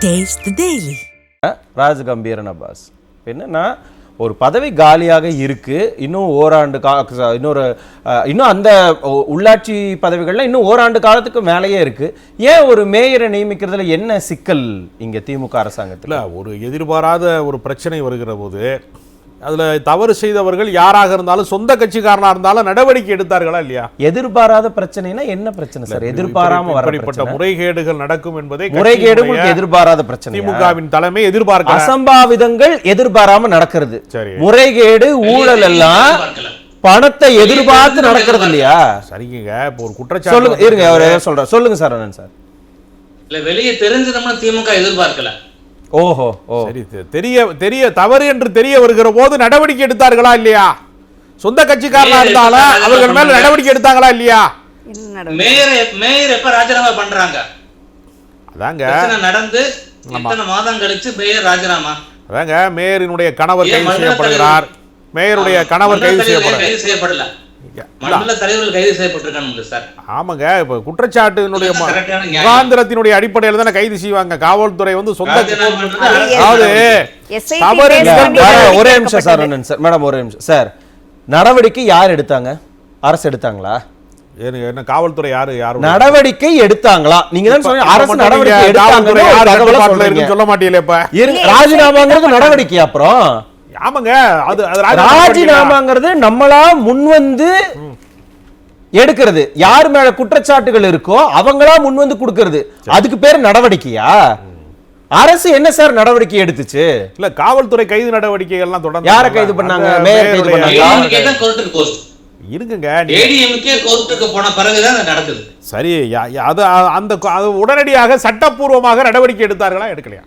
Taste the Daily. Rajagambhiran Abbas என்னன்னா ஒரு பதவி காலியாக இருக்கு, இன்னும் ஓராண்டு இன்னும் அந்த உள்ளாட்சி பதவிகள்ல இன்னும் ஓராண்டு காலத்துக்கு மேலேயே இருக்கு. ஏன் ஒரு மேயரை நியமிக்கிறதுல என்ன சிக்கல் இங்க திமுக அரசாங்கத்தில்? ஒரு எதிர்பாராத ஒரு பிரச்சனை வருகிற போது அதில் தவறு செய்தவர்கள் யாராக இருந்தாலும் சொந்த கட்சிக்காரனாக இருந்தாலும் நடவடிக்கை எடுத்தார்களா இல்லையா? எதிர்பாராத பிரச்சனைனா என்ன பிரச்சனை சார்? எதிர்பாராம வரப்பட்ட முறைகேடுகள் நடக்கும் என்பதை முறைகேடு எதிர்பாராத பிரச்சனை. திமுகவின் தலைமை எதிர்பார்க்க அசம்பாவிதங்கள் எதிர்பாராம நடக்கிறது. முறைகேடு ஊழல் எல்லாம் பணத்தை எதிர்பார்த்து நடக்கிறது இல்லையா? சரிங்க. இப்போ ஒரு குற்றச்சாட்டு சொல்லுங்க, இருங்க அவரே சொல்ற. சொல்லுங்க சார். அண்ணன் சார், இல்ல வெளியே தெரிஞ்சதுன்னா திமுக எதிர்பார்க்கல. ஓஹோ, சரி. தெரிய தவறு என்று தெரிய வருகிற போது நடவடிக்கை எடுத்தார்களா இல்லையா? சொந்த கட்சிக்காரனா இருந்தாலும் அவர்கள் மேல நடவடிக்கை எடுத்தாங்களா இல்லையா? மேயர் எப்ப ராஜினாமா பண்றாங்க? அதாங்க நடந்து இத்தனை மாதம் கழிச்சு மேயர் ராஜினாமா. அதாங்க மேயரினுடைய கணவர் கைது செய்யப்படுகிறார். மேயருடைய கணவர் கைது செய்யப்படல. மண்டல தலைவர்கள் கைது செய்யப்பட்டிருக்காங்க சார். ஆமாங்க. இப்ப குற்றச்சாட்டினுடைய முகாந்திரத்தினுடைய அடிப்படையில் தானே கைது செய்வாங்க. காவல்துறை வந்து சொந்த ஒரே நிமிஷம் சார். மேடம் ஒரே நிமிஷம் சார். நடவடிக்கை யார் எடுத்தாங்க? அரசு எடுத்தாங்களா? என்ன காவல்துறை யாரு நடவடிக்கை எடுத்தாங்களா? நீங்க தான் சொன்னீங்க அரசு நடவடிக்கை எடுத்தாங்க சொல்ல மாட்டீங்களே. இப்ப ராஜினாமாங்கிறது நடவடிக்கை. அப்புறம் ஆமாங்க, அது ராஜினாமாங்கிறது நம்மளா முன்வந்து எடுக்கிறது. யார் மேல குற்றச்சாட்டுகள் இருக்கோ அவங்களா முன்வந்து கொடுக்கிறது. அதுக்கு பேர் நடவடிக்கையா? அரசு என்ன சார் நடவடிக்கை எடுத்துச்சு? இல்ல காவல்துறை கைது நடவடிக்கைகள் எல்லாம் தொடர்ந்து யாரை கைது பண்ணாங்க? மேயர் கைது பண்ணாங்க. இருங்க, போன பிறகுதான் நடக்குது. சரி. அது உடனடியாக சட்டப்பூர்வமாக நடவடிக்கை எடுத்தார்களா எடுக்கலையா?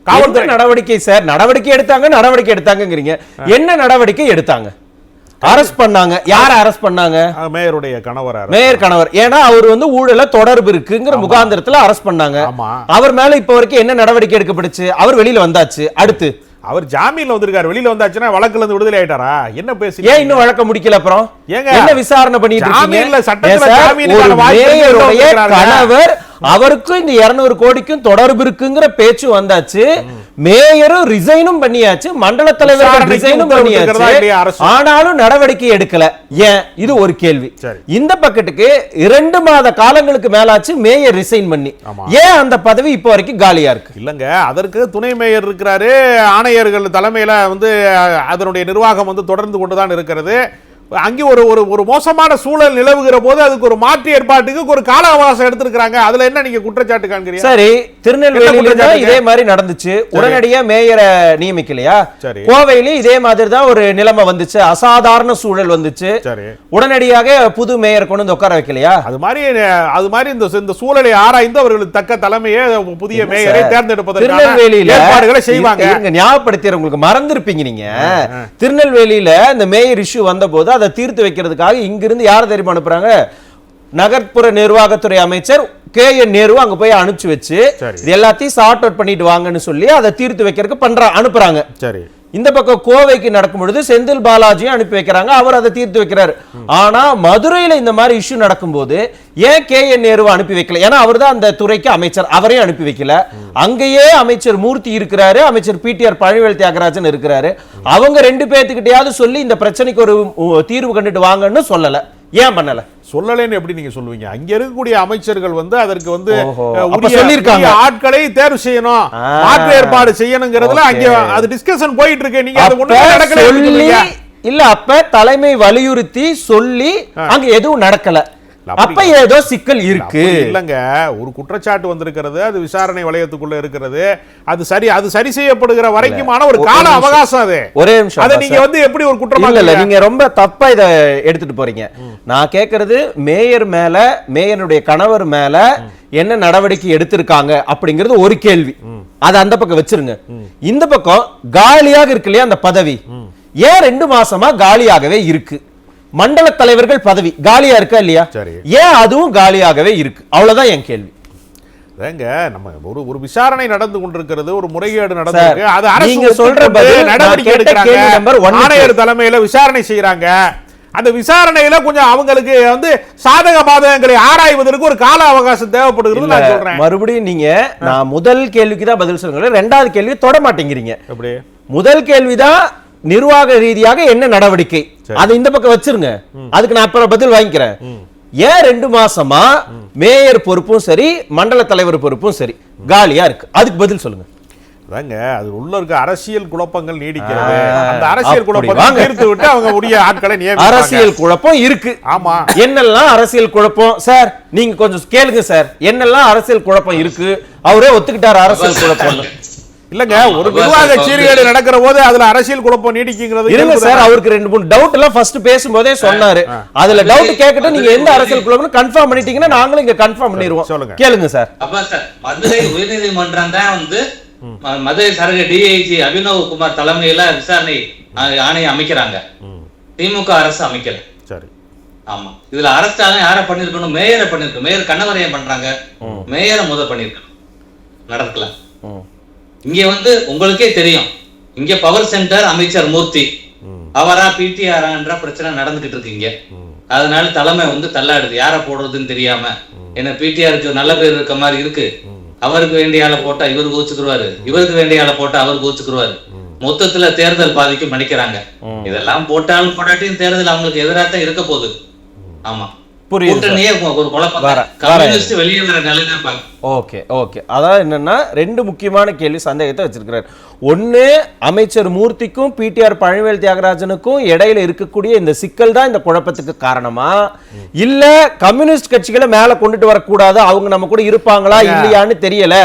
காவல்துறை நடவடிக்கை சார். நடவடிக்கை எடுத்தாங்கங்கிறீங்க. என்ன நடவடிக்கை எடுத்தாங்க? அரெஸ்ட் பண்ணாங்க. யார அரெஸ்ட் பண்ணாங்க? மேயருடைய கணவர். மேயர் கணவர். ஏன்னா அவர் வந்து ஊழல தொடர்பு இருக்குங்கிற முகாந்திரத்துல அரெஸ்ட் பண்ணாங்க. அவர் மேல இப்ப வரைக்கும் என்ன நடவடிக்கை எடுக்கப்பட்டுச்சு? அவர் வெளியில வந்தாச்சு. அடுத்து அவர் ஜாமீன்ல வந்திருக்காரு. வெளியில வந்தாச்சுன்னா வழக்குல இருந்து விடுதலை ஆயிட்டாரா? என்ன பேசி ஏன் இன்னும் வழக்க முடிக்கல? அப்புறம் என்ன விசாரணை பண்ணிட்டு இருக்கீங்க? கணவர் அவருக்கும் இந்த 200 கோடிக்கும் தொடர்பு இருக்குங்கிற பேச்சு வந்தாச்சு. மேயரும் ரிசைனும் பண்ணியாச்சு. மண்டல தலைவர் ரிசைனும் பண்ணியாச்சு. ஆனாலும் நடவடிக்கை எடுக்கல. ஏன்? இது ஒரு கேள்வி. இந்த பக்கத்துக்கு 2 மாத காலங்களுக்கு மேலாச்சு மேயர் ரிசைன் பண்ணி. ஏன் அந்த பதவி இப்போ வரைக்கும் காலியா இருக்கு? இல்லங்க, அதற்கு துணை மேயர் இருக்கிறாரு. ஆணையர்கள் தலைமையில வந்து அதனுடைய நிர்வாகம் வந்து தொடர்ந்து கொண்டுதான் இருக்கிறது. அங்கே ஒரு மோசமான சூழல் நிலவுகிற போது அதுக்கு ஒரு மாற்று ஏற்பாட்டுக்கு ஒரு கால அவகாசம் எடுத்திருக்காங்க. அதுல என்ன நீங்க குற்றச்சாட்டு காண்கிறீங்க? சரி, திருநெல்வேலியில இதே மாதிரி நடந்துச்சு. உடனடியா மேயரை நியமிக்கலையா? கோவையில இதே மாதிரி தான் ஒரு நிலைமை வந்துச்சு. அசாதாரண சூழல் வந்துச்சு. உடனடியாக புது மேயர் கொண்டு வந்து உட்கார வைக்கலையா? அது மாதிரி இந்த சூழலை ஆராய்ந்து அவர்களுக்கு தக்க தலைமையை புதிய மேயரை தேர்ந்தெடுப்பதற்கு திருநெல்வேலியில ஏற்பாடுகளை செய்வாங்க. ஞாபகப்படுத்தி உங்களுக்கு மறந்துருப்பீங்க நீங்க. திருநெல்வேலியில இந்த மேயர் இஷ்யூ வந்த போது அதை தீர்த்து வைக்கிறதுக்காக இங்கிருந்து யார் தெரியுமா அனுப்புறாங்க? நகர்ப்புற நிர்வாகத்துறை அமைச்சர் KN நேரு அங்க போய் அனுப்பிச்சு வச்சு எல்லாத்தையும் சார்ட் அவுட் பண்ணிட்டு வாங்கன்னு சொல்லி அதை தீர்த்து வைக்கிறதுக்கு அனுப்புறாங்க. சரி. இந்த பக்கம் கோவைக்கு நடக்கும் பொழுது செந்தில் பாலாஜியும் அனுப்பி வைக்கிறாங்க. அவர் அதை தீர்த்து வைக்கிறார். ஆனா மதுரையில இந்த மாதிரி இஷ்யூ நடக்கும்போது ஏன் KN நேருவை அனுப்பி வைக்கல? ஏன்னா அவர் தான் அந்த துறைக்கு அமைச்சர். அவரையும் அனுப்பி வைக்கல. அங்கேயே அமைச்சர் மூர்த்தி இருக்கிறாரு, அமைச்சர் PTR பழனிவேல் தியாகராஜன் இருக்கிறாரு. அவங்க 2 பேர்த்துக்கிட்டையாவது சொல்லி இந்த பிரச்சனைக்கு ஒரு தீர்வு கண்டுட்டு வாங்கன்னு சொல்லல. ஏன் பண்ணல? சொல்லலன்னு எப்படி நீங்க சொல்லுவீங்க? அங்க இருக்கக்கூடிய அமைச்சர்கள் வந்து அதற்கு வந்து சொல்லிருக்காங்க ஆட்களை தேர்வு செய்யணும், மாற்று ஏற்பாடு செய்யணுங்கிறதுல அங்க அது டிஸ்கஷன் போயிட்டு இருக்கு. நீங்க அது ஒண்ணு நடக்கல இல்ல. அப்ப தலைமை வலியுறுத்தி சொல்லி அங்க எதுவும் நடக்கல. அப்ப ஏதோ சிக்கல் இருக்கு. இல்லங்க, ஒரு குற்றச்சாட்டு வந்திருக்கிறது. அது விசாரணை வளையத்துக்குள்ள இருக்கிறது. அது சரி செய்யப்படுகிற வரைக்குமான ஒரு கால அவகாசம். அது ஒரே நிமிஷம். அதை நீங்க வந்து எப்படி ஒரு குற்றமா இல்ல, நீங்க ரொம்ப தப்பா இத எடுத்துட்டு போறீங்க. நான் கேக்குறது மேயர் மேல, மேயருடைய கணவர் மேல என்ன நடவடிக்கை எடுத்திருக்காங்க அப்படிங்கிறது ஒரு கேள்வி. அது அந்த பக்கம் வச்சிருங்க. இந்த பக்கம் காலியாக இருக்கு இல்லையா அந்த பதவி? ஏன் 2 மாசமா காலியாகவே இருக்கு? மண்டல தலைவர்கள் பதவி காலியா இருக்கா இல்லையா? ஏன் அதுவும் காலியாகவே இருக்கு? அவ்வளவுதான் என் கேள்வி. நம்ம ஒரு விசாரணை நடந்து கொண்டிருக்கிறது, ஒரு முறைகேடு நடந்திருக்கு. அது அரசு நீங்க சொல்ற பதில் நடவடிக்கை எடுக்கிறாங்க. ஆணையர் தலைமையில விசாரணை செய்யறாங்க. அந்த விசாரணையில கொஞ்சம் அவங்களுக்கு வந்து சாதக பாதகங்களை ஆராய்வதற்கு ஒரு கால அவகாசம் தேவைப்படுகிறது நான் சொல்றேன். மறுபடியும் நீங்க நான் முதல் கேள்விக்கு தான் பதில் சொல்லுங்க, ரெண்டாவது கேள்வி தொட மாட்டேங்கிறீங்க. எப்படி? முதல் கேள்விதான் நிர்வாக ரீதியாக என்ன நடவடிக்கை, அதை இந்த பக்கம் வச்சிருங்க, அதுக்கு நான் அப்புறம் பதில் வாங்கிக்கிறேன். ஏன் 2 மாசமா மேயர் பொறுப்பும் சரி மண்டல தலைவர் பொறுப்பும் சரி காலியா இருக்கு, அதுக்கு பதில் சொல்லுங்க. அதாங்க அது உள்ள இருக்க அரசியல் குழப்பங்கள் நீடிக்கிறது. அந்த அரசியல் குழப்பத்தை தீர்த்து விட்டு அவங்க உரிய ஆட்களை நியமிப்பாங்க. அரசியல் குழப்பம் இருக்கு. ஆமா. என்னெல்லாம் அரசியல் குழப்பம் சார், நீங்க கொஞ்சம் கேளுங்க சார், என்னெல்லாம் அரசியல் குழப்பம் இருக்கு, அவரே ஒத்துக்கிட்டாரு அரசியல் குழப்பம். இல்லங்க, ஒரு நிர்வாக சீர்கேடு நடக்கிற போது அதுல அரசியல் குழப்பம் நீடிக்குங்கிறது இருங்க சார். அவருக்கு 2-3 டவுட் எல்லாம் ஃபர்ஸ்ட் பேசும்போதே சொன்னாரு. அதுல டவுட் கேட்கட்டும், நீங்க எந்த அரசியல் குழப்பம்னு கன்ஃபார்ம் பண்ணிட்டீங்கன்னா நாங்களும் இங்க கன்ஃபார்ம் பண்ணிடுவோம். சொல்லுங்க, கேளுங்க சார். அப்ப சார் மதுரை உயர்நீதிமன்றம் தான் வந்து மதுரை சரக டிஐஜி அபினவ் குமார் தலைமையில விசாரணை ஆணையம் அமைக்கிறாங்க. திமுக அரசு அமைக்கல. சரி. ஆமா, இதுல அரெஸ்ட் ஆக யார பண்ணிருக்கணும்? மேயரை பண்ணிருக்கணும். மேயர் கண்ணவரையம் பண்றாங்க, மேயரை பண்ணிருக்கணும், நடக்கல. இங்க வந்து உங்களுக்கே தெரியும், இங்க பவர் சென்டர் அமைச்சர் மூர்த்தி அவரா பிடிஆர்ன்ற பிரச்சனை நடந்துகிட்டு இருக்கு இங்க. அதனால தலைமை வந்து தள்ளாடுது, யார போடுறதுன்னு தெரியாம. ஏன்னா பிடிஆருக்கு நல்ல பேர் இருக்க மாதிரி இருக்கு. அவருக்கு வேண்டிய ஆளை போட்டா இவரு கோச்சுக்குருவாரு, இவருக்கு வேண்டிய ஆளை போட்டா அவர் கோச்சுக்குருவாரு. மொத்தத்துல தேர்தல் பாதிக்கு மன்னிக்கிறாங்க. இதெல்லாம் போட்டாலும் போட்டாட்டியும் தேர்தல் அவங்களுக்கு எதிராக இருக்க போகுது. ஆமா, கூட்டணியே ஒரு குழப்பம். கம்யூனிஸ்ட் வெளியே வர நிலைதான். Okay okay. அதாவது என்னன்னா 2 முக்கியமான கேள்வி சந்தேகத்தை வச்சிருக்கிறார். ஒன்னு, அமைச்சர் மூர்த்திக்கும் பிடிஆர் பழனிவேல் தியாகராஜனுக்கும் இடையில இருக்கக்கூடிய இந்த சிக்கல் தான் இந்த குழப்பத்துக்கு காரணமா, இல்ல கம்யூனிஸ்ட் கட்சிகளை மேல கொண்டுட்டு வரக்கூடாது, அவங்க நம்ம கூட இருப்பாங்களா இல்லையான்னு தெரியல,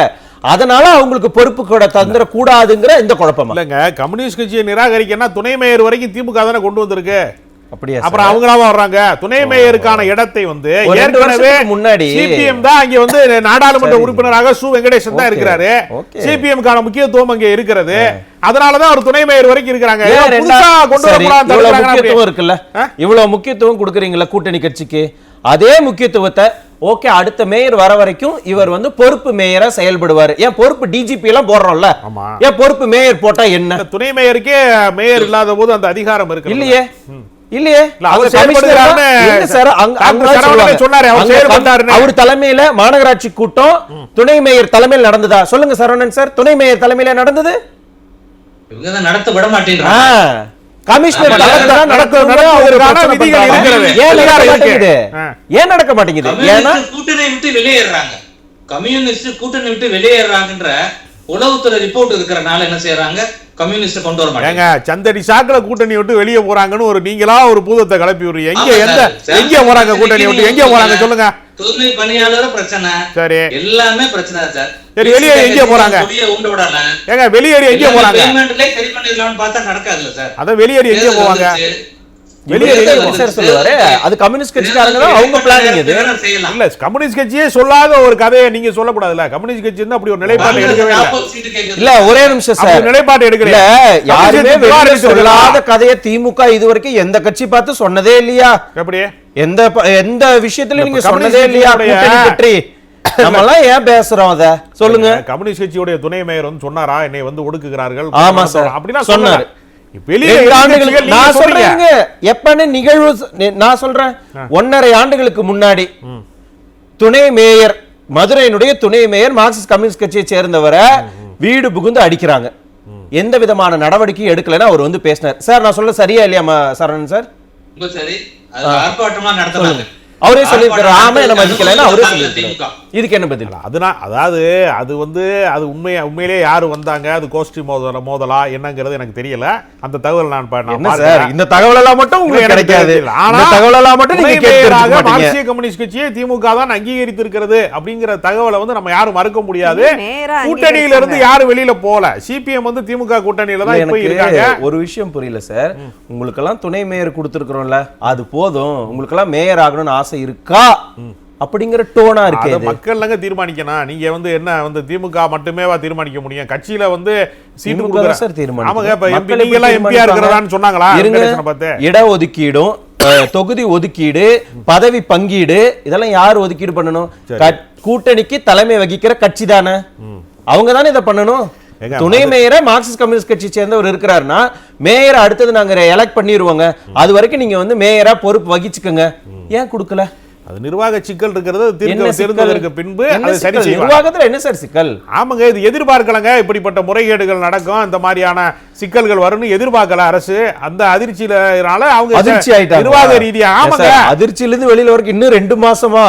அதனால அவங்களுக்கு பொறுப்பு கூட தந்துட கூடாதுங்கிற இந்த குழப்பம். இல்லங்க, கம்யூனிஸ்ட் கட்சியை நிராகரிக்கனா துணை மேயர் வரைக்கும் திமுக தானே கொண்டு வந்திருக்கு. அப்படியே அப்புறம் அவங்களாவா வர்றாங்க. துணை மேயருக்கான இடத்தை வந்து ஏற்கனவே முன்னாடி சிபிஎம் தான் அங்க வந்து நாடாளுமன்ற உறுப்பினராக சு வெங்கடேசன் தான் இருக்கிறாரு. சிபிஎம் கான முக்கியத்துவம் அங்க இருக்கிறது. அதனாலதான் அவர் துணை மேயர் வரைக்கும் இருக்காங்க. முக்கியத்துவம் இருக்குல்ல, இவ்வளவு முக்கியத்துவம் கொடுக்குறீங்களா கூட்டணி கட்சிக்கு, அதே முக்கியத்துவத்தை ஓகே அடுத்த மேயர் வர வரைக்கும் இவர் வந்து பொறுப்பு மேயரா செயல்படுவார். ஏன் பொறுப்பு டிஜிபி எல்லாம் போடுறோம்ல, ஏன் பொறுப்பு மேயர் போட்டா என்ன? துணை மேயருக்கே மேயர் இல்லாத போது அந்த அதிகாரம் இருக்கு இல்லையே? இல்லையே, அவர் தலைமையில மாநகராட்சி கூட்டம் துணை மேயர் தலைமையில் நடந்ததா? சொல்லுங்க சரவணன் சார், துணை மேயர் தலைமையில நடந்தது? நடத்த விட மாட்டேங்கிறாங்க. கமிஷனர் ஏன் நடக்க மாட்டேங்குது? ஏன்னா கூட்டணி விட்டு வெளியேறாங்க. கம்யூனிஸ்ட் கூட்டணி விட்டு வெளியேறாங்கன்ற உளவுத்துறை ரிப்போர்ட் இருக்கிறனால என்ன செய்யறாங்க, கம்யூனிஸ்ட் கொண்டு வர மாட்டாங்க. சந்தடி சாக்கல கூட்டணி விட்டு வெளியே போறாங்கன்னு ஒரு நீங்களா ஒரு பூதத்தை கிளப்பி விடுறீங்க. எங்க போறாங்க கூட்டணி விட்டு, எங்க போறாங்க சொல்லுங்க. தூய்மை பணியாளர் பிரச்சனை, சரி எல்லாமே பிரச்சனை சார். சரி, வெளியே எங்க போறாங்க? ஏங்க வெளியேறி எங்க போறாங்க? பேமெண்ட்லயே சரி பண்ணிடலாம்னு பார்த்தா நடக்காதுல்ல சார். அத வெளியேறி எங்க போவாங்க? அது கம்யூனிஸ்ட் கட்சிக்காரங்க தான் அவங்க பிளானிங். இது இல்ல, கம்யூனிஸ்ட் கட்சியே சொல்லாத ஒரு கதையை நீங்க சொல்லக்கூடாதுல்ல. கம்யூனிஸ்ட் கட்சி அப்படி ஒரு நிலைப்பாடு எடுக்கவே இல்ல. ஒரே நிமிஷம் சார், நிலைப்பாடு எடுக்கல. யாருமே வெளியே சொல்லாத கதையை திமுக இதுவரைக்கும் எந்த கட்சி பார்த்து சொன்னதே இல்லையா? எப்படி எந்த விஷயத்துல நீங்க சொன்னதே இல்லையா? பற்றி நம்ம எல்லாம் ஏன் பேசுறோம் அத சொல்லுங்க. கம்யூனிஸ்ட் கட்சியுடைய துணை மேயர் வந்து சொன்னாரா என்னை வந்து ஒடுக்குகிறார்கள்? ஆமா சார், அப்படின்னா சொன்னாரு. நான் சொல்றேன் எப்பன்னு நிகழ்வு நான் சொல்றேன். 1.5 ஆண்டுகளுக்கு முன்னாடி துணை மேயர், மதுரையினுடைய துணை மேயர் மார்க்சிஸ்ட் கம்யூனிஸ்ட் கட்சியை சேர்ந்தவரை வீடு புகுந்து அடிக்கிறாங்க. எந்த விதமான நடவடிக்கையும் எடுக்கலன்னா அவர் வந்து பேசினார். சார் நான் சொல்ல சரியா இல்லையா சரவணன் சார்? அவரே சொல்லியிருக்காரு, ஆமா என்ன மதிக்கலன்னு அவரே சொல்லியிருக்காரு. இதுக்கு என்ன பதில்? அதாவது அது வந்து அது உண்மையிலே யாரு வந்தாங்க, அது கோஷ்டி மோதலா என்னங்கிறது எனக்கு தெரியல. அந்த தகவல் நான் இந்த தகவல் எல்லாம் மட்டும் உங்களுக்கு கிடைக்காது. ஆனா தகவல் எல்லாம் மட்டும் நீங்க கேட்கறாங்க. மார்க்சிய கம்யூனிஸ்ட் கட்சியை திமுக தான் அங்கீகரித்து இருக்கிறது அப்படிங்கிற தகவலை வந்து நம்ம யாரும் மறுக்க முடியாது. கூட்டணியில இருந்து யாரும் வெளியில போல. சிபிஎம் வந்து திமுக கூட்டணியில தான் இப்ப இருக்காங்க. ஒரு விஷயம் புரியல சார், உங்களுக்கு எல்லாம் துணை மேயர் கொடுத்திருக்கிறோம்ல, அது போதும், உங்களுக்கு எல்லாம் மேயர் ஆகணும்னு ஆசை இருக்கா அப்படிங்கிற டோனா இருக்கு. மக்கள் தீர்மானிக்கணும். நீங்க வந்து என்ன வந்து திமுக மட்டுமேவா தீர்மானிக்க முடியும்? கட்சியில வந்து சீட்டு கொடுக்கற சார் தீர்மானம். ஆமாங்க, இப்ப எம்பி நீங்க எல்லாம் எம்பியா இருக்கறதான்னு சொன்னாங்களா? இட ஒதுக்கீடும், தொகுதி ஒதுக்கீடு, பதவி பங்கீடு, இதெல்லாம் யார் ஒதுக்கீடு பண்ணணும்? கூட்டணிக்கு தலைமை வகிக்கிற கட்சி தானே, அவங்க தானே இதை பண்ணணும். துணை மேயரை மார்க்சிஸ்ட் கம்யூனிஸ்ட் கட்சி சேர்ந்தவர் இருக்கிறாருன்னா மேயரை அடுத்தது நாங்க எலெக்ட் பண்ணிடுவோங்க, அது வரைக்கும் நீங்க வந்து மேயரா பொறுப்பு வகிச்சுக்கோங்க. ஏன் கொடுக்கல? அது நிர்வாக சிக்கல் இருக்கிறது தெரிந்ததற்கு பின்பு அதை சரி செய்வாங்க. நிர்வாகத்துல என்ன சார் சிக்கல்? ஆமாங்க, இது எதிர்பார்க்கலங்க, இப்படிப்பட்ட முறைகேடுகள் நடக்கும், இந்த மாதிரியான சிக்கல்கள் வரும்னு எதிர்பார்க்கல அரசு. அந்த அதிர்ச்சியினால அவங்க அதிர்ச்சி ஆயிட்டாங்க நிர்வாக ரீதியா. ஆமாங்க, அதிர்ச்சியில இருந்து வெளியில வரைக்கும் இன்னும் 2 மாசமா.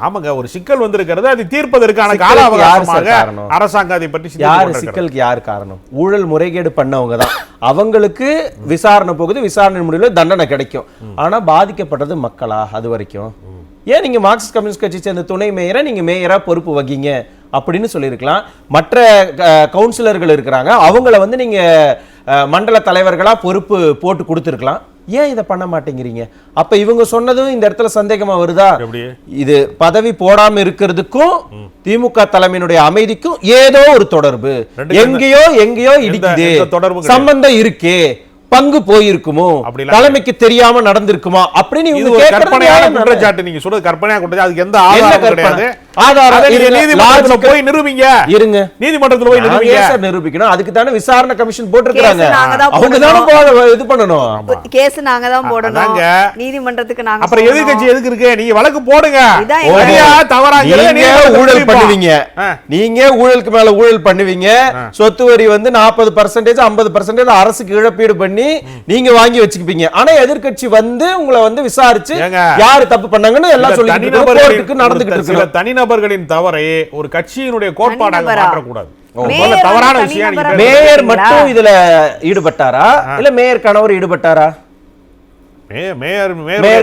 ஆமாங்க, ஒரு சிக்கல் வந்திருக்கிறது, அது தீர்ப்பதற்கான கால அவகாசமாக அரசாங்கம் அதை பற்றி யாரு சிக்கலுக்கு யார் காரணம்? ஊழல் முறைகேடு பண்ணவங்க தான். அவங்களுக்கு விசாரணை போகுது, விசாரணை முடியல தண்டனை கிடைக்கும். ஆனா பாதிக்கப்பட்டது மக்களா? அது வரைக்கும் ஏன் நீங்க மார்க்சிஸ்ட் கம்யூனிஸ்ட் கட்சி சேர்ந்த துணை மேயரை நீங்க மேயரா பொறுப்பு வகிங்க அப்படின்னு சொல்லியிருக்கலாம். மற்ற கவுன்சிலர்கள் இருக்கிறாங்க, அவங்கள வந்து நீங்க மண்டல தலைவர்களா பொறுப்பு போட்டு கொடுத்துருக்கலாம். ஏன் இதை பண்ண மாட்டேங்கிறீங்க? அப்ப இவங்க சொன்னதும் இந்த இடத்துல சந்தேகமா வருதா? இது பதவி போடாம இருக்கிறதுக்கும் திமுக தலைமையினுடைய அமைதிக்கும் ஏதோ ஒரு தொடர்பு, எங்கேயோ இடிக்குது, சம்பந்தம் இருக்கே, பங்கு போயிருக்குமோ, தலைமைக்கு தெரியாம நடந்திருக்குமா அப்படின்னு இவங்க கற்பனையான குற்றச்சாட்டு. நீங்க சொல்றது கற்பனையா குற்றச்சாட்டு, அதுக்கு எந்த ஆதாரமும் கிடையாது. நீதிமன்றத்துல போய் நிரூபிங்க, இருங்க, நீதிமன்றத்துல போய் நிரூபிங்க. சார் நிரூபிக்கணும், அதுக்கு தானே விசாரணை கமிஷன் போட்டுருக்காங்க, அவங்க தானே இது பண்ணணும். கேஸ் நாங்க தான் போடணும், நீதிமன்றத்துக்கு நாங்க. அப்புறம் எதிர்க்கட்சி எதுக்கு இருக்கு? நீங்க வழக்கு போடுங்க. ஊழல் பண்ணுவீங்க, நீங்க ஊழலுக்கு மேல ஊழல் பண்ணுவீங்க, சொத்து வரி வந்து 40% 50% அரசுக்கு இழப்பீடு பண்ணி நீங்க வாங்கி வச்சுக்குவீங்க. ஆனா எதிர்க்கட்சி வந்து உங்களை வந்து விசாரிச்சு யாரு தப்பு பண்ணாங்கன்னு எல்லாம் சொல்லி நடந்துகிட்டு இருக்கு. தனிநபர்களின் தவறை ஒரு கட்சியினுடைய கோட்பாடாக மாற்றக்கூடாது. தவறான விஷயம். மேயர் மட்டும் இதுல ஈடுபட்டாரா இல்ல மேயர் கணவர் ஈடுபட்டாரா? மேயர்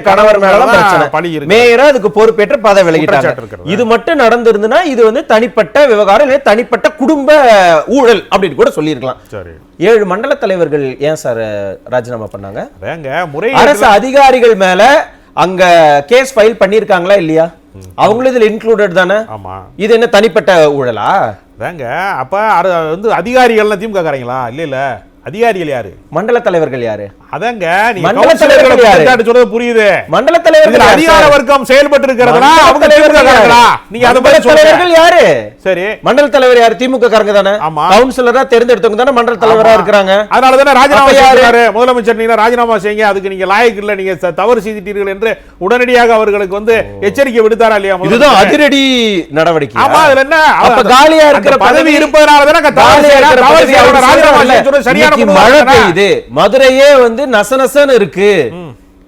கணவர் மேலதான் பிரச்சனை. மேயரா அதுக்கு பொறுப்பேற்று பதவி விலகிட்டாங்க. இது மட்டும் நடந்திருந்தா இது வந்து தனிப்பட்ட விவகாரம் இல்ல தனிப்பட்ட குடும்ப ஊழல் அப்படின்னு கூட சொல்லியிருக்கலாம். 7 மண்டல தலைவர்கள் ஏன் சார் ராஜினாமா பண்ணாங்க? அரசு அதிகாரிகள் மேல அங்க கேஸ் ஃபைல் பண்ணிருக்காங்களா இல்லையா? அவங்களும் இதுல இன்க்ளூடட் தானே. இது என்ன தனிப்பட்ட ஊழலா? அப்ப வந்து அதிகாரிகள் திமுக காரங்களா? இல்ல, அதிகாரிகள் யாரு? மண்டல தலைவர்கள் யாரு? அதங்க மண்டல தலைவர்கள் சொல்றது புரியுது. மண்டல தலைவர்கள் அதிகார வர்க்கம் செயல்பட்டு இருக்கிறதுனா அவங்க திமுக காரங்களா? நீங்க அத பத்தி தலைவர்கள் யாரு? சரி, மண்டல தலைவர் யாரு? திமுக காரங்க தானே. கவுன்சிலரா தேர்ந்தெடுத்தவங்க தானே மண்டல தலைவரா இருக்காங்க. அதனால தானே ராஜினாமா செய்யறாரு முதலமைச்சர். நீங்க ராஜினாமா செய்யுங்க, அதுக்கு நீங்க லாயக்கு இல்ல, நீங்க தவறு செய்துட்டீர்கள் என்று உடனடியாக அவர்களுக்கு வந்து எச்சரிக்கை விடுத்தாரா இல்லையா? இதுதான் அதிரடி நடவடிக்கை. ஆமா, அதுல என்ன? அப்ப காலியா இருக்கிற பதவி இருப்பதனால தானே ராஜினாமா செய்ய சரியான மழை பெய்யுது, மதுரையே வந்து நசநசன்னு இருக்கு.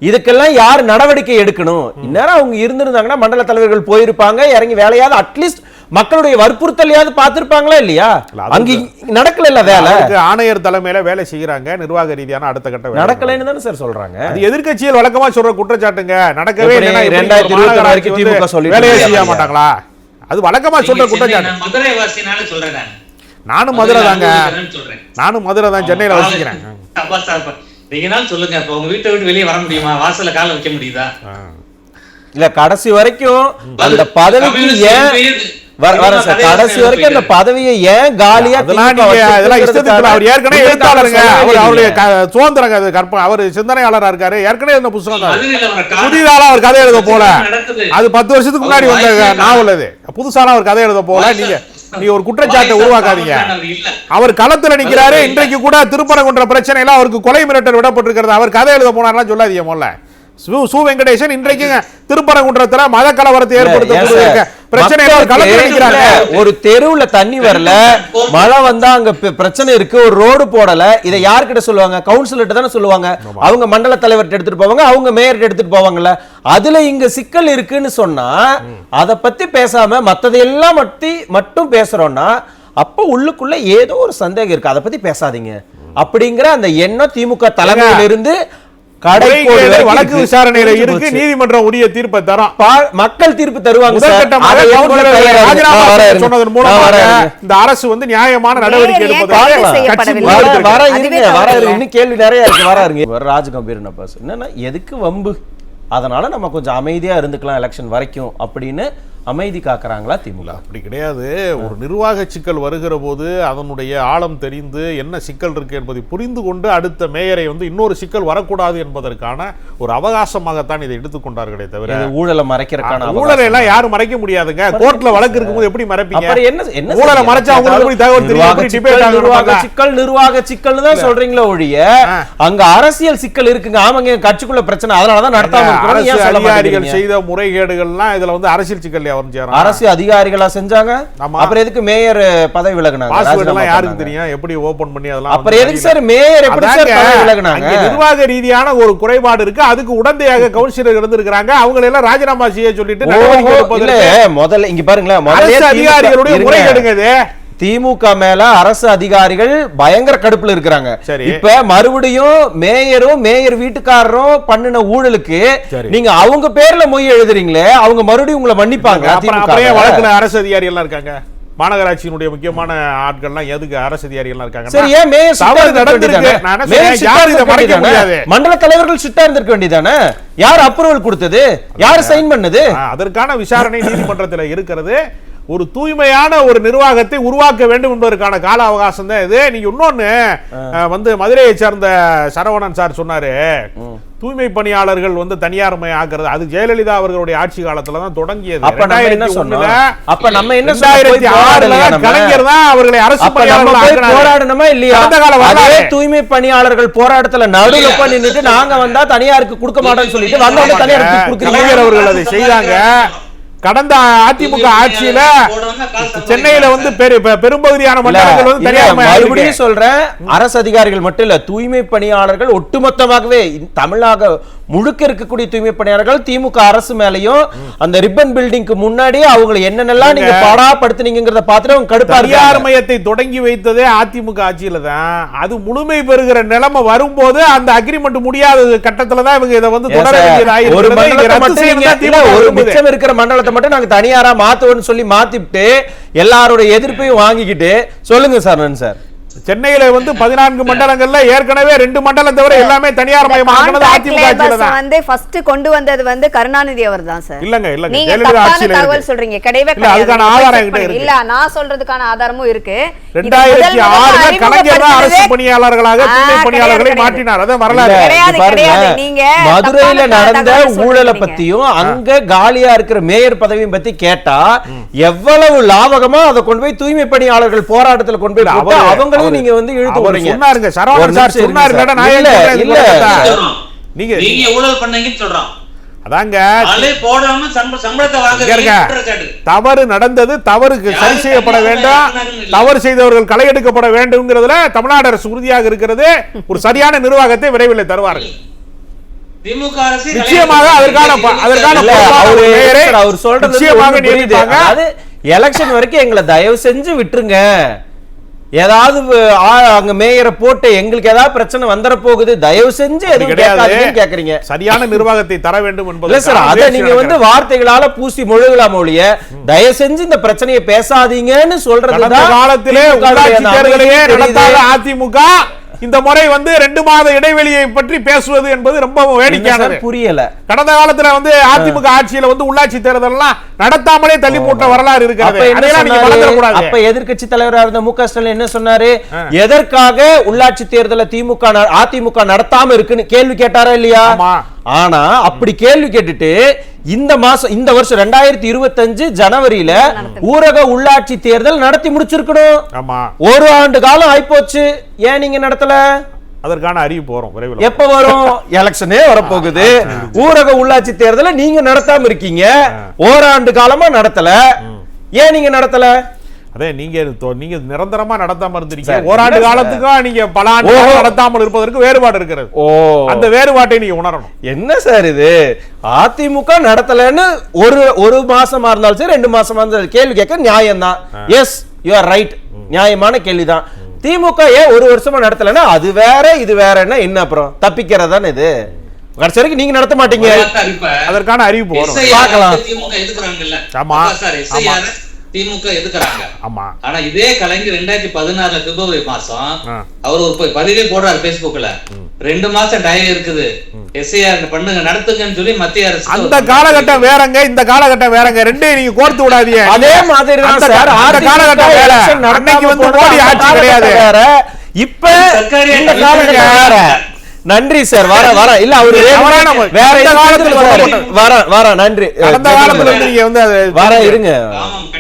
இதுக்கெல்லாம் யார் நடவடிக்கை எடுக்கணும்? இந்நேரம் அவங்க இருந்திருந்தாங்கன்னா மண்டல தலைவர்கள் போயிருப்பாங்க, இறங்கி வேலையாவது அட்லீஸ்ட் மக்களுடைய வற்புறுத்தலையாவது பார்த்திருப்பாங்களா இல்லையா? அங்க நடக்கல வேலை. ஆணையர் தலைமையில வேலை செய்யறாங்க, நிர்வாக ரீதியான அடுத்த கட்ட நடக்கலன்னு தானே சார் சொல்றாங்க. அது எதிர்க்கட்சியில் வழக்கமா சொல்ற குற்றச்சாட்டுங்க. நடக்கவே இல்லைன்னா 2020 வரைக்கும் திமுக சொல்லி வேலையை செய்ய மாட்டாங்களா? அது வழக்கமா சொல்ற குற்றச்சாட்டு. மதுரை வாசினால சொல்றேன். நானும் மதுரை தாங்க, நானும் மதுரை தான், சென்னையில வசிக்கிறேன். நீங்கனாலும் சொல்லுங்க, இப்ப உங்க வீட்டை விட்டு வெளியே வர முடியுமா? வாசல்ல கால வைக்க முடியுதா? இல்ல, கடைசி வரைக்கும் அந்த பதவிக்கு ஏன் கடைசி வரைக்கும் அந்த பதவியை ஏன் காலியா? இதெல்லாம் இஷ்டத்துக்கு அவர் ஏற்கனவே எழுத்தாளருங்க, அவருடைய சுதந்திரங்க, அது அவர் சிந்தனையாளரா இருக்காரு. ஏற்கனவே இந்த புத்தகம் புதிதால அவர் கதை எழுத போல, அது 10 வருஷத்துக்கு முன்னாடி வந்த நாவல். அது புதுசான அவர் கதை எழுத போல. நீங்க ஒரு குற்றச்சாட்டை உருவாக்காதீங்க. அவர் களத்துல நிக்கிறாரு. இன்றைக்கு கூட திருப்பரங்குன்ற பிரச்சனையில அவருக்கு கொலை மிரட்டல் விடப்பட்டிருக்கிறது. அவர் கதை எழுத போனார்லாம் சொல்லாதீங்க. முதல்ல சு வெங்கடேசன் இன்றைக்கு திருப்பரங்குன்றத்துல மத கலவரத்தை ஏற்படுத்த ஒரு தெருவுல தண்ணி வரல, மழை வந்தா அங்க பிரச்சனை இருக்கு, ஒரு ரோடு போடல, இதை யார்கிட்ட சொல்லுவாங்க? கவுன்சிலர்ட்ட தானே சொல்லுவாங்க. அவங்க மண்டல தலைவர்கிட்ட எடுத்துட்டு போவாங்க, அவங்க மேயர்கிட்ட எடுத்துட்டு போவாங்கல்ல. அதுல இங்க சிக்கல் இருக்குன்னு சொன்னா அதை பத்தி பேசாம மத்ததையெல்லாம் மட்டும் பேசுறோம்னா அப்ப உள்ளுக்குள்ள ஏதோ ஒரு சந்தேகம் இருக்கு, அதை பத்தி பேசாதீங்க அப்படிங்கிற அந்த எண்ணம் திமுக தலைமையில இருந்து வழக்கு விசாரணையில இருக்கு. நீதிமன்றம் உரிய தீர்ப்பை தரும், மக்கள் தீர்ப்பு தருவாங்க. சொன்னதன் மூலமாக இந்த அரசு வந்து நியாயமான நடவடிக்கை இன்னும் கேள்வி நிறைய இருக்கு. வராருங்க ராஜ்கம்பீர் என்னன்னா எதுக்கு வம்பு, அதனால நம்ம கொஞ்சம் அமைதியா இருந்துக்கலாம் எலெக்ஷன் வரைக்கும் அப்படின்னு அமைதி காக்குறாங்களா திமுக? அப்படி கிடையாது. ஒரு நிர்வாக சிக்கல் வருகிற போது அதனுடைய ஆழம் தெரிந்து என்ன சிக்கல் இருக்கு என்பதை புரிந்து கொண்டு அடுத்த மேயரை வந்து இன்னொரு சிக்கல் வரக்கூடாது என்பதற்கான ஒரு அவகாசமாகத்தான் இதை எடுத்துக்கொண்டார்களே தவிர ஊழலை மறைக்கிறதுக்கான ஊழலை எல்லாம் யாரும் மறைக்க முடியாதுங்க. கோர்ட்ல வழக்கு இருக்கும்போது எப்படி மறைப்பீங்க? என்ன ஊழலை மறைச்சா உங்களுக்கு எப்படி தகவல் தெரியும்? நிர்வாக சிக்கல்னு தான் சொல்றீங்களே ஒழிய அங்க அரசியல் சிக்கல் இருக்குங்க. ஆமாங்க, கட்சிக்குள்ள பிரச்சனை, அதனாலதான் நடத்தாம இருக்கிறோம். அதிகாரிகள் செய்த முறைகேடுகள்லாம் இதுல வந்து அரசியல் சிக்கல் அரசு அதிகாரிகளா செஞ்சாங்க. அப்புறம் எதுக்கு மேயர் பதவி விலகுனாங்க? பாஸ்வேர்ட்லாம் யாருக்கு தெரியும்? எப்படி ஓபன் பண்ணி அதெல்லாம் அப்புறம் எதுக்கு சார் மேயர் எப்படி சார் பதவி விலகுனாங்க? நிர்வாக ரீதியான ஒரு குறைபாடு இருக்கு. அதுக்கு உடந்தையாக கவுன்சிலர் இருந்திருக்காங்க. அவங்க எல்லாம் ராஜினாமா செய்ய சொல்லிட்டு நடவடிக்கை எடுப்பதற்கு முதல்ல இங்க பாருங்களேன், அரசு அதிகாரிகளுடைய முறைகேடுங்க இது. திமுக மேல அரசு அதிகாரிகள் பயங்கர கடுப்புல இருக்கிறாங்க. இப்ப மறுபடியும் மேயரும் மேயர் வீட்டுக்காரரும் பண்ணின ஊழலுக்கு நீங்க அவங்க பேர்ல மொய் எழுதுறீங்களே, அவங்க மறுபடியும் உங்களை மன்னிப்பாங்க? வழக்குல அரசு அதிகாரி எல்லாம் இருக்காங்க. மாநகராட்சியினுடைய முக்கியமான ஆட்கள்லாம் எதுக்கு அரசு அதிகாரிகள் இருக்காங்க? மண்டல தலைவர்கள் சிட்டா இருந்திருக்க வேண்டியதானே? யார் அப்ரூவல் கொடுத்தது? யார் சைன் பண்ணது? அதற்கான விசாரணை நீதிமன்றத்தில் இருக்கிறது. ஒரு தூய்மையான ஒரு நிர்வாகத்தை உருவாக்க வேண்டும் என்பதற்கான கால அவகாசம் தான் இது. நீங்க இன்னொன்னு வந்து மதுரையை சேர்ந்த சரவணன் சார் சொன்னாரு, தூய்மை பணியாளர்கள் வந்து தனியார் ஆக்குறது அது ஜெயலலிதா அவர்களுடைய ஆட்சி காலத்துல தான் தொடங்கியது. அப்ப நம்ம என்ன 2006 கலைஞர் தான் அவர்களை அரசு பணியாளர்கள் போராடணுமா இல்லையா? தூய்மை பணியாளர்கள் போராட்டத்துல நடுவுல போய் நின்னுட்டு நாங்க வந்தா தனியாருக்கு கொடுக்க மாட்டோம்னு சொல்லிட்டு வந்தவங்க தனியாருக்கு கொடுக்குறீங்க. அவர்கள் அதை செய்தாங்க. கடந்த அதிமுக ஆட்சியில சென்னையில வந்து பெரும்பகுதியான மண்டலங்கள் வந்து தனியார் மறுபடியும் சொல்றேன், அரசு அதிகாரிகள் மட்டும் இல்ல, தூய்மை பணியாளர்கள் ஒட்டுமொத்தமாகவே தமிழக முழுக்க இருக்கக்கூடிய தூய்மை பணியாளர்கள் திமுக அரசு மேலையும் அந்த ரிப்பன் பில்டிங்க்கு முன்னாடி அவங்களை என்னென்னலாம் நீங்க பாடாப்படுத்தினீங்கிறத பார்த்துட்டு அவங்க கடுப்பா தனியார் மையத்தை தொடங்கி வைத்ததே அதிமுக ஆட்சியில தான். அது முழுமை பெறுகிற நிலைமை வரும்போது அந்த அக்ரிமெண்ட் முடியாத கட்டத்துல தான் இவங்க இதை வந்து தொடர வேண்டியது. ஒரு மிச்சம் இருக்கிற மண்டலத்தை மட்டும் நாங்க தனியாரா மாத்துவோம்னு சொல்லி மாத்திட்டு எல்லாரோட எதிர்ப்பையும் வாங்கிக்கிட்டு சொல்லுங்க சார். சார் சென்னையில வந்து 14 மண்டலங்கள்ல ஏற்கனவே 2 மண்டலம் தவிர எல்லாமே தனியார் மயமானது அதிமுக ஆட்சியில தான். வந்து ஃபர்ஸ்ட் கொண்டு வந்தது வந்து கருணாநிதி அவர்தான் சார். இல்லங்க நீங்க தப்பான தகவல் சொல்றீங்க. கிடையவே கிடையாது. அதுக்கான ஆதாரம் என்கிட்ட இருக்கு. இல்ல, நான் சொல்றதுக்கான ஆதாரமும் இருக்கு. 2006ல கலைஞர் தான் அரசு பணியாளர்களாக தூய்மை பணியாளர்களை மாற்றினார். அத வரலாறு கிடையாது. நீங்க மதுரையில நடந்த ஊழலை பத்தியும் அங்க காலியா இருக்கிற மேயர் பதவியும் பத்தி கேட்டா எவ்வளவு லாபகமா அதை கொண்டு போய் தூய்மை பணியாளர்கள் போராட்டத்துல கொண்டு போய் போட்டு அவங்க நீங்க வந்து இழுத்து போறீங்க. சொன்னாருங்க சரவணன் சார் சொன்னாரு. இல்ல நீங்க ஊழல் பண்ணீங்கன்னு சொல்றோம். அதாங்க சம்பளத்தை வாங்க தவறு நடந்தது, தவறுக்கு சரி செய்யப்பட வேண்டும், தவறு செய்தவர்கள் களை எடுக்கப்பட வேண்டும்ங்கிறதுல தமிழ்நாடு அரசு உறுதியாக இருக்கிறது. ஒரு சரியான நிர்வாகத்தை விரைவில் தருவார்கள். திமுக அரசு நிச்சயமாக அதற்கான அவர் சொல்றது எலெக்ஷன் வரைக்கும் எங்களை தயவு செஞ்சு விட்டுருங்க. ஏதாவது அங்க மேயரை போட்டு எங்களுக்கு ஏதாவது பிரச்சனை வந்துற போகுது, தயவு செஞ்சு கேக்குறீங்க. சரியான நிர்வாகத்தை தர வேண்டும் என்பது சார். அதை நீங்க வந்து வார்த்தைகளால பூசி மொழிகளாம் ஒழிய தயவு செஞ்சு இந்த பிரச்சனையை பேசாதீங்கன்னு சொல்றது காலத்திலே தேர்தலையே நடத்தாத அதிமுக இந்த முறை வந்து 2 மாத இடைவெளியை பற்றி பேசுவது என்பது ரொம்ப வேடிக்கையானது. புரியல. கடந்த காலத்துல வந்து அதிமுக ஆட்சியில வந்து உள்ளாட்சி தேர்தல் எல்லாம் நடத்தாமலே தள்ளி போட்ட வரலாறு இருக்கிறது. அப்ப எதிர்க்கட்சி தலைவரா இருந்த மு.க. ஸ்டாலின் என்ன சொன்னாரு? எதற்காக உள்ளாட்சி தேர்தலை அதிமுக நடத்தாம இருக்குன்னு கேள்வி கேட்டாரா இல்லையா? ஆனா அப்படி கேள்வி கேட்டுட்டு இந்த வருஷம் 2025 ஜனவரியில ஊரக உள்ளாட்சி தேர்தல் நடத்தி முடிச்சிருக்கணும். ஒரு ஆண்டு காலம் ஆயிப்போச்சு. ஏன் நீங்க நடத்தல? அதற்கான அறிவிப்பு வரும் விரைவில். எப்ப வரும்? எலெக்ஷனே வரப்போகுது. ஊரக உள்ளாட்சி தேர்தலை நீங்க நடத்தாம இருக்கீங்க. ஓராண்டு காலமா நடத்தல. ஏன் நீங்க நடத்தல? அதே நீங்க நிரந்தரமா நடத்தாம இருந்தீங்க. ஓராண்டு காலத்துக்கும் நீங்க பல ஆண்டு நடத்தாமல் இருப்பதற்கு வேறுபாடு இருக்கிறது. அந்த வேறுபாட்டை நீங்க உணரணும். என்ன சார் இது? அதிமுக நடத்தலன்னு ஒரு மாசமா இருந்தாலும் சரி 2 மாசமா இருந்தாலும் கேள்வி கேட்க நியாயம் தான். Yes, you are right. நியாயமான கேள்விதான். திமுக ஏன் ஒரு வருஷமா நடத்தலன்னா அது வேற இது வேறன்னா என்ன அப்புறம் தப்பிக்கிறதானே இது? கடைசி வரைக்கும் நீங்க நடத்த மாட்டீங்க. அதற்கான அறிவிப்பு வரும். பார்க்கலாம். திமுக எதுக்குறாங்க. ஆமா. ஆனா இதே கலைஞர் 2016 பிப்ரவரி மாசம் ஆ. அவர் ஒரு பதிவே போடுறாரு Facebookல, 2 மாசம் டைம் இருக்குது, SIR பண்ணுங்க நடத்துங்கன்னு சொல்லி மத்திய அரசு. அந்த காலகட்டம் வேறங்க, இந்த காலகட்டம் வேறங்க, ரெண்டையும் நீங்க கோர்த்து விடாதீங்க. அதே மாதிரி தான் அந்த சார் அந்த காலகட்டம் வேற, அன்னைக்கு வந்து மோடி ஆட்சி கிடையாது. இப்ப இந்த காலகட்டம் வேற. நன்றி சார். வர இல்ல அவரு வேற இந்த காலத்துல வர நன்றி. அந்த காலத்துல வந்து நீங்க வந்து வர இருங்க.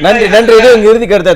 நன்றி இது இறுதி கருத்து.